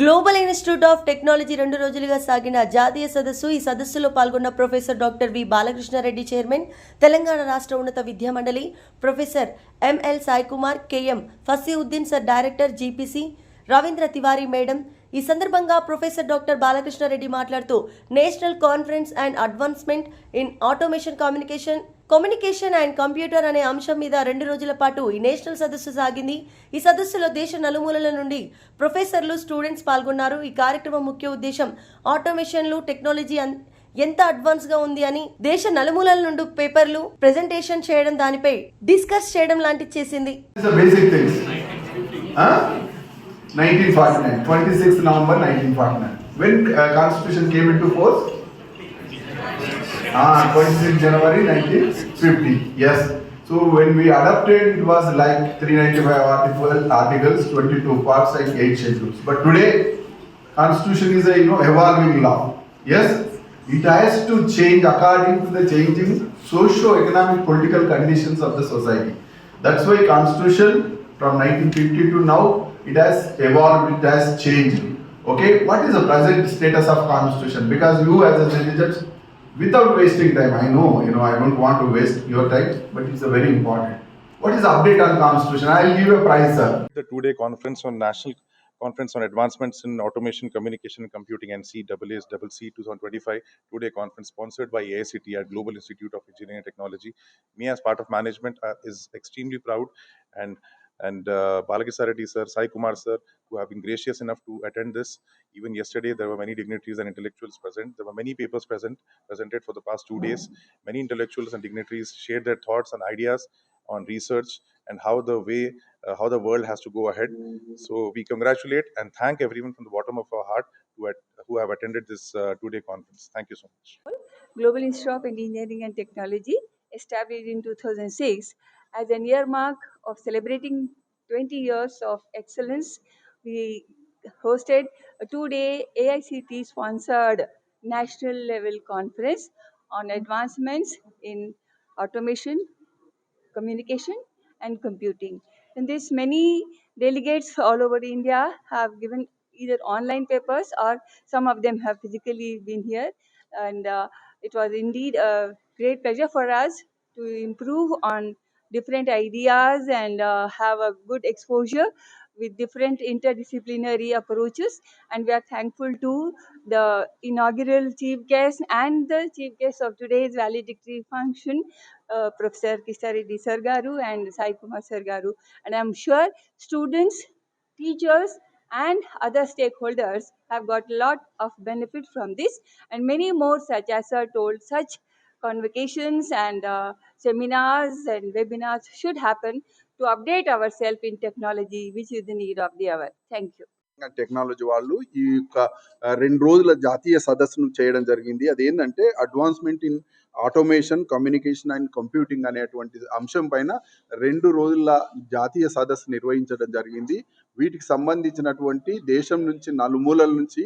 Global institute of technology 2 రోజులుగా సాగిన జాతీయ సదస్సు. ఈ సదస్సులో పాల్గొన్న professor doctor V Balakrishna Reddy chairman, Telangana రాష్ట్ర ఉన్నత విద్యా మండలి, professor ML Sai Kumar, KM Fasiuddin sir director, GPC Ravindra Tiwari madam. ఈ సందర్భంగా ప్రొఫెసర్ డాక్టర్ బాలకృష్ణారెడ్డి మాట్లాడుతూ national conference and advancement in automation communication and computer అనే అంశం మీద 2 రోజుల పాటు ఈ నేషనల్ సదస్సు సాగింది. ఈ సదస్సులో దేశ నలుమూలల నుండి ప్రొఫెసర్లు, స్టూడెంట్స్ పాల్గొన్నారు. ఈ కార్యక్రమం ముఖ్య ఉద్దేశం టెక్నాలజీ ఎంత అడ్వాన్స్ గా ఉంది అని దేశ నలుమూలల నుండి పేపర్లు ప్రెజెంటేషన్ చేయడం, దానిపై డిస్కస్ చేయడం లాంటి చేసింది. 1949, 26th November 1949. When Constitution came into force? 26th January 1950. Yes. So when we adopted, it was like 395 articles, 22 parts and 8 schedules. But today, Constitution is a evolving law. Yes. It has to change according to the changing socio-economic political conditions of the society. That's why Constitution from 1950 to now, it has evolved, it has changed. Okay, what is the present status of Constitution? Because you as a citizens, without wasting time, I know, I don't want to waste your time, but it's a very important. What is the update on Constitution? I'll give a prize, sir. The two-day conference on National Conference on Advancements in Automation, Communication and Computing and CAASCC 2025 two-day conference sponsored by AICT at Global Institute of Engineering and Technology. Me as part of management is extremely proud, and Balakishareddy sir, Sai Kumar sir, who have been gracious enough to attend this. Even yesterday, there were many dignitaries and intellectuals present. There were many papers presented for the past 2 days. Many intellectuals and dignitaries shared their thoughts and ideas on research and how the world has to go ahead. So we congratulate and thank everyone from the bottom of our heart who have attended this two-day conference. Thank you so much. Global Institute of Engineering and Technology, established in 2006 as an earmark of celebrating 20 years of excellence. We hosted a 2-day AICT-sponsored national level conference on advancements in automation, communication and computing. In this, many delegates all over India have given either online papers or some of them have physically been here, and it was indeed a great pleasure for us to improve on different ideas and have a good exposure with different interdisciplinary approaches. And we are thankful to the inaugural chief guest and the chief guest of today's valedictory function, Professor Kishareddy Sir Garu and Sai Kumar Sir Garu. And I'm sure students, teachers and other stakeholders have got a lot of benefit from this, and many more, such as sir told, such convocations and seminars and webinars should happen to update ourselves in technology, which is the need of the hour. Thank you. Technology వాళ్ళు ఈ యొక్క 2 రోజుల జాతీయ సదస్సును చేయడం జరిగింది. అదేంటంటే advancement in automation, communication and computing అనేటువంటి అంశం పైన 2 రోజుల జాతీయ సదస్సు నిర్వహించడం జరిగింది. వీటికి సంబంధించినటువంటి దేశం నుంచి నలుమూలల నుంచి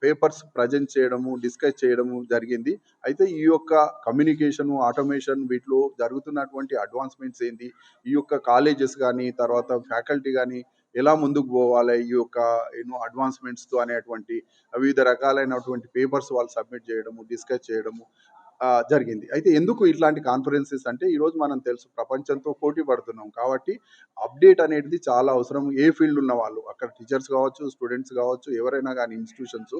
పేపర్స్ ప్రజెంట్ చేయడము, డిస్కస్ చేయడము జరిగింది. అయితే ఈ యొక్క కమ్యూనికేషను, ఆటోమేషన్ వీటిలో జరుగుతున్నటువంటి అడ్వాన్స్మెంట్స్ ఏంది, ఈ యొక్క కాలేజెస్ కానీ తర్వాత ఫ్యాకల్టీ కానీ ఎలా ముందుకు పోవాలి ఈ యొక్క అడ్వాన్స్మెంట్స్తో అనేటువంటి వివిధ రకాలైనటువంటి పేపర్స్ వాళ్ళు సబ్మిట్ చేయడము, డిస్కస్ చేయడము జరిగింది. అయితే ఎందుకు ఇట్లాంటి కాన్ఫరెన్సెస్ అంటే ఈరోజు మనం తెలుసు ప్రపంచంతో పోటీ పడుతున్నాం కాబట్టి అప్డేట్ అనేది చాలా అవసరం. ఏ ఫీల్డ్ ఉన్న వాళ్ళు, అక్కడ టీచర్స్ కావచ్చు, స్టూడెంట్స్ కావచ్చు, ఎవరైనా కానీ ఇన్స్టిట్యూషన్స్,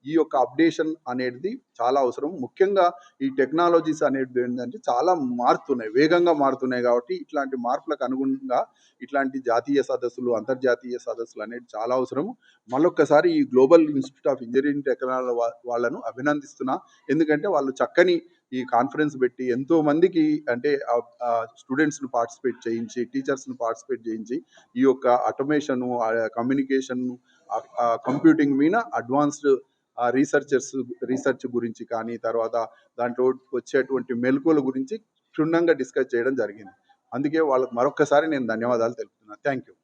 ఈ యొక్క అప్డేషన్ అనేది చాలా అవసరం. ముఖ్యంగా ఈ టెక్నాలజీస్ అనేది ఏంటంటే చాలా మారుతున్నాయి, వేగంగా మారుతున్నాయి. కాబట్టి ఇట్లాంటి మార్పులకు అనుగుణంగా ఇట్లాంటి జాతీయ సదస్సులు, అంతర్జాతీయ సదస్సులు అనేది చాలా అవసరం. మళ్ళొక్కసారి ఈ global institute of engineering technology వాళ్ళను అభినందిస్తున్నా. ఎందుకంటే వాళ్ళు చక్కని ఈ కాన్ఫరెన్స్ పెట్టి ఎంతో మందికి అంటే స్టూడెంట్స్ను పార్టిసిపేట్ చేయించి, టీచర్స్ను పార్టిసిపేట్ చేయించి ఈ యొక్క ఆటోమేషను, కమ్యూనికేషన్, కంప్యూటింగ్ మీద అడ్వాన్స్డ్ రీసెర్చ్ గురించి కానీ తర్వాత దాంట్లో వచ్చేటువంటి మెలకువల గురించి క్షుణ్ణంగా డిస్కస్ చేయడం జరిగింది. అందుకే వాళ్ళకి మరొకసారి నేను ధన్యవాదాలు తెలుపుతున్నాను. Thank you.